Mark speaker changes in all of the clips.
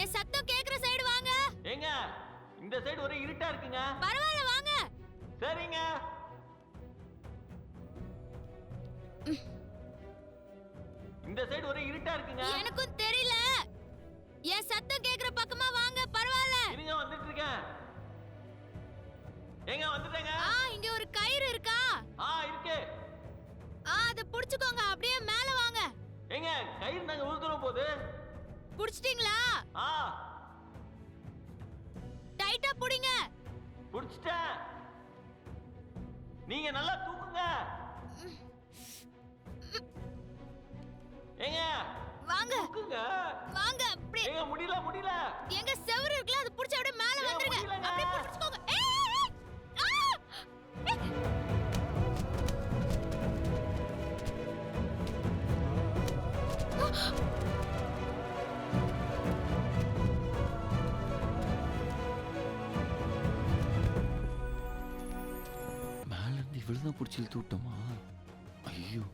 Speaker 1: என் சத்தம் கேக்குற சைடு வாங்க.
Speaker 2: ஏங்க இந்த சைடு ஒரே இருட்டா இருக்குங்க.
Speaker 1: பரவாயில்ல வாங்க.
Speaker 2: சரிங்க. இந்த சைடு ஒரே இருட்டா இருக்குங்க.
Speaker 1: எனக்கும் தெரியல. என் சத்தம் கேக்குற பக்கமா வாங்க. பரவாயில்ல.
Speaker 2: இருங்க வந்துட்டு இருக்கேன். ஏங்க வந்துட்டேங்க.
Speaker 1: இங்க ஒரு கயிறு இருக்கா?
Speaker 2: இருக்கு.
Speaker 1: அத புடிச்சுக்கோங்க. அப்படியே மேல வாங்க.
Speaker 2: ஏங்க கயிறு நாங்க உழுதுறோம் போது.
Speaker 1: புடிச்சிட்டீங்களா? டைட்டா புடிங்க.
Speaker 2: புடிச்சிட்டேன். நீங்க நல்லா தூக்குங்க. ஏங்க
Speaker 1: வாங்க.
Speaker 2: தூக்குங்க.
Speaker 1: வாங்க அப்படியே.
Speaker 2: ஏங்க முடியல.
Speaker 1: எங்க செவுரு இருக்குல அது புடிச்ச அப்படியே மேல வந்துருங்க. அப்படியே புடிச்சுக்கோங்க.
Speaker 2: மேல இருந்து இவ்வளவுதான் பிடிச்சி தூட்டமா? ஐயோ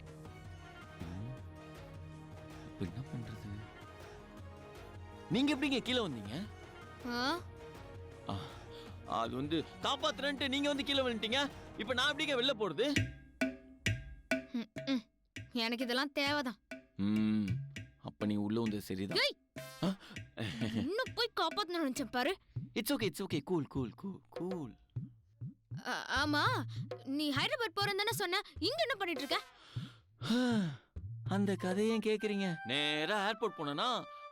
Speaker 2: என்ன பண்றது? நீங்க எப்படிங்க கீழே வந்தீங்க? அது வந்து காப்பாத்துறேன்ட்டு நீங்க வந்து கீழே வந்துட்டீங்க. இப்ப நான் எப்படிங்க வெளில போறது?
Speaker 1: எனக்கு இதெல்லாம் தேவைதான்.
Speaker 2: அப்ப நீ உள்ள வந்து சரிதான்.
Speaker 1: இன்னும் போய் காப்பாத்தணும் நினைச்சேன் பாரு.
Speaker 2: It's okay cool.
Speaker 1: ஆமா நீ ஹைதராபாத் போறேன்னு தானே சொன்ன. இங்க என்ன பண்ணிட்டு இருக்க?
Speaker 2: அந்த கதையை கேக்குறீங்க. நேரா ஏர்போர்ட் போனா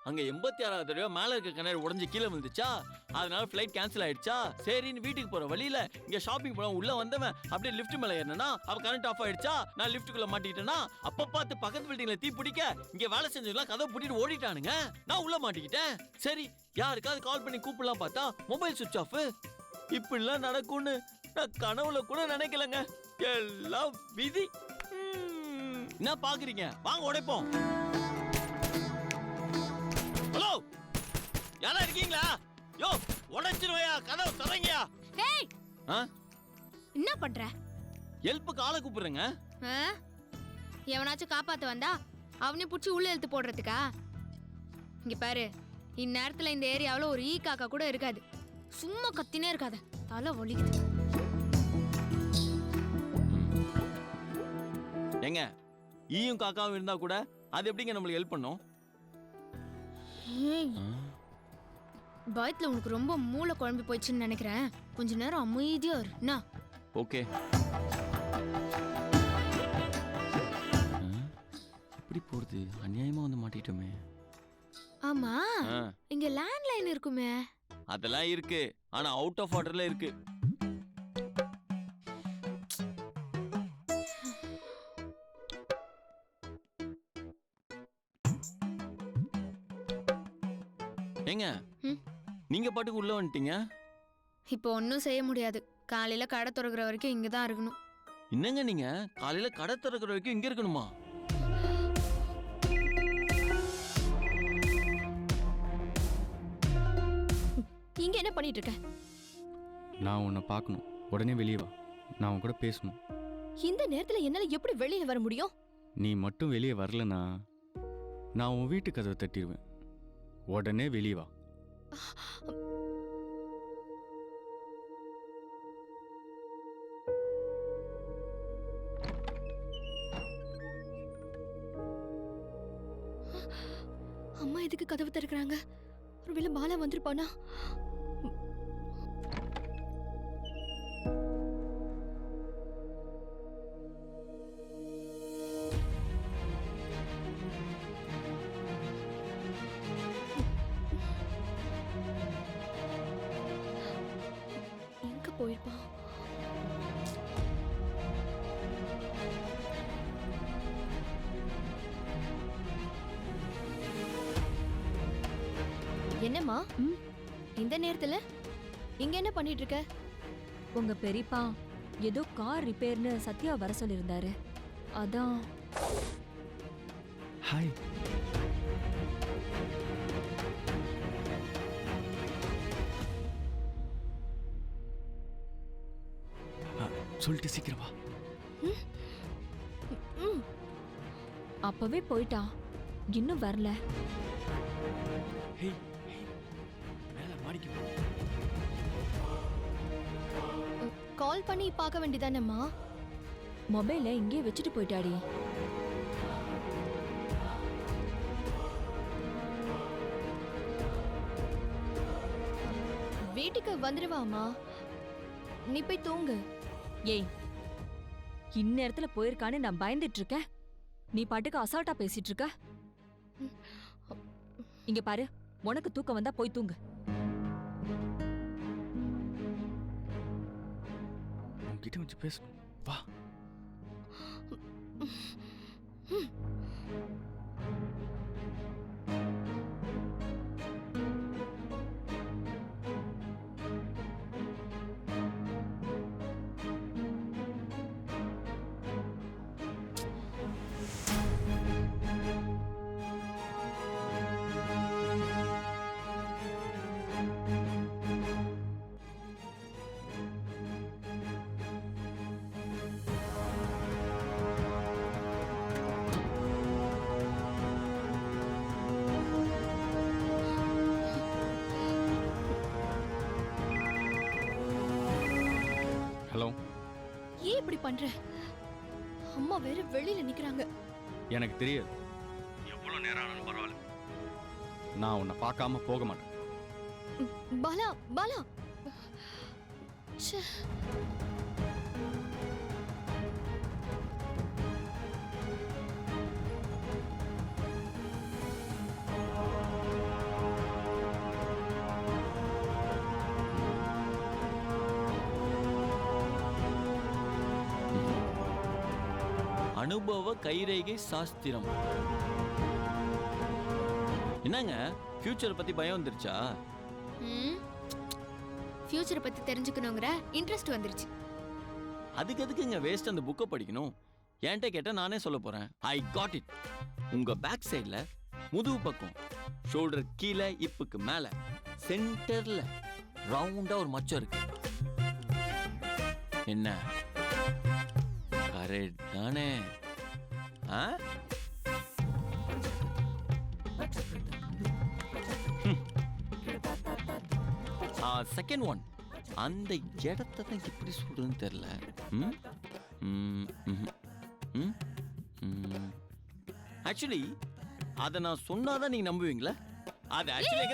Speaker 2: அங்க 86வது தடவை மேல இருக்க கண்ணாடி உடஞ்சு கீழே விழுந்துச்சா, அதனால ஃபிளைட் கேன்சல் ஆயிடுச்சா. சரின்னு வீட்டுக்கு போற வழியில இங்க ஷாப்பிங் போல உள்ள வந்தவன் அப்படியே லிஃப்ட் மேல ஏறினா அப்ப கரண்ட் ஆஃப் ஆயிடுச்சா. நான் லிஃப்ட்டுக்குள்ள மாட்டிக்கிட்டேனா அப்ப பார்த்து பக்கத்து பில்டிங்ல தீ பிடிக்க இங்க வேலை செஞ்சவங்க கதவை பூட்டிட்டு ஓடிட்டானுங்க. நான் உள்ள மாட்டிக்கிட்டேன். சரி யாருக்காவது கால் பண்ணி கூப்பிடலாம் பார்த்தா மொபைல் சுவிட்ச் ஆஃப். இப்படிலாம் நடக்கும்னு நான் கனவுல கூட நினைக்கலங்க. எல்லாம் விதி. என்ன பாக்குறீங்க? வாங்க உடைப்போம். ஹலோ யாரா இருக்கீங்களா? யோ உடைச்சிருவையா கதவு தரங்கயா.
Speaker 1: ஹேய் என்ன பண்ற?
Speaker 2: ஹெல்ப்புக்கு ஆளை கூப்பிடுறேங்க.
Speaker 1: எவனாச்சும் காப்பாத்த வந்தா அவனையும் புடிச்சு உள்ள இழுத்து போடுறதுக்கா? இங்க பாரு, இந்நேரத்துல இந்த ஏரியாவுல ஒரு ஈ காக்கா கூட இருக்காது. சும்மா கத்தினே இருக்காத, தலை வலிக்குது.
Speaker 2: ஏங்க ஈயும் காக்காவும் இருந்தா கூட அது எப்படிங்க நம்மளுக்கு ஹெல்ப் பண்ணும்?
Speaker 1: பயத்துல உனக்கு ரொம்ப மூளை குழம்பி போயிடுச்சுன்னு நினைக்கிறேன். கொஞ்ச நேரம் அமைதியா இரு.
Speaker 2: ஓகே. எப்படி போறது? அநியாயமா வந்து மாட்டிட்டோமே.
Speaker 1: ஆமா இங்க லேண்ட்லைன் இருக்குமே.
Speaker 2: அதெல்லாம் இருக்கு, ஆனா அவுட் ஆஃப் ஆர்டர்ல இருக்கு. ஏங்க நீங்க பாட்டுக்கு உள்ள வந்துட்டீங்க.
Speaker 1: இப்போ ஒன்னும் செய்ய முடியாது. காலையில கடை திறக்கிற வரைக்கும் இங்கதான் இருக்கணும்.
Speaker 2: என்னங்க நீங்க காலையில கடை திறக்கிற வரைக்கும் இங்க இருக்கணுமா?
Speaker 1: இங்க என்ன பண்ணிட்டு இருக்க?
Speaker 3: நான் உன்னை பார்க்கணும். உடனே வெளியே வா, நான் உன் கூட பேசணும்.
Speaker 1: இந்த நேரத்துல என்னால எப்படி வெளியில வர முடியும்?
Speaker 3: நீ மட்டும் வெளியே வரலனா நான் உன் வீட்டு கதவை தட்டிடுவேன். உடனே வெளியே வா.
Speaker 1: அம்மா எதுக்கு கதவு திறக்கிறாங்க? ஒருவேளை பாலா வந்திருப்பானா? எங்க போயிருப்பான்? என்னம்மா இந்த நேரத்துல இங்க என்ன பண்ணிட்டு இருக்க?
Speaker 4: உங்க பெரியப்பா ஏதோ கார் ரிப்பேர்னு சத்யா வர சொல்லியிருந்தாரு. அதான்.
Speaker 3: ஹாய். சொல்லிட்டு சீக்கிரம் வா.
Speaker 4: அப்பவே போயிட்டா, இன்னும் வரல.
Speaker 3: மாடிக்கு
Speaker 5: கால் பண்ணி பார்க்க வேண்டியதானேம்மா?
Speaker 4: மொபைலை இங்கேயே வச்சுட்டு போயிட்டாடி.
Speaker 5: வீட்டுக்கு வந்துடுவாமா, நீ போய் தூங்கு.
Speaker 4: ஏய், இந்நேரத்துல போயிருக்கான்னு நான் பயந்துட்டு இருக்கேன். நீ பாட்டுக்கு அசால்ட்டா பேசிட்டு இருக்க. இங்க பாரு, உனக்கு தூக்கம் வந்தா போய் தூங்கு.
Speaker 3: உன்கிட்ட வச்சு பேசணும். வா. ஹலோ.
Speaker 5: ஏன் இப்படி பண்ற? அம்மா வேற வெளியில நிக்கிறாங்க.
Speaker 3: எனக்கு தெரியாது. எவ்வளவு நேரம் ஆனாலும் பரவாயில்ல. நான் உன்னை பார்க்காம போக மாட்டேன்.
Speaker 5: பாலா, பாலா. ச்சே.
Speaker 2: அனுபவ கைரேகை சாஸ்திரம். என்னங்க ஃபியூச்சர் பத்தி பயம் வந்துருச்சா?
Speaker 1: ஃபியூச்சரை பத்தி தெரிஞ்சுக்கணுங்கிற இன்ட்ரெஸ்ட் வந்துருச்சு.
Speaker 2: அதுக்கு எதுக்குங்க வேஸ்ட் அந்த புக்கை படிக்கணும்? என்கிட்ட கேட்ட நானே சொல்ல போறேன். I got it. உங்க பேக் சைடுல முதுகு பக்கம், ஷோல்டர் கீழே, இப்புக்கு மேல, சென்டர்ல ரவுண்டா ஒரு மச்சம் இருக்கு. என்ன கரெக்ட் தானே? செகண்ட் ஒன், அந்த இடத்தை தான் எப்படி சொல்றதுன்னு தெரியல. ஆக்சுவலி அதை நான் சொன்னாதான் நீங்க நம்புவீங்களா? அது ஆக்சுவலி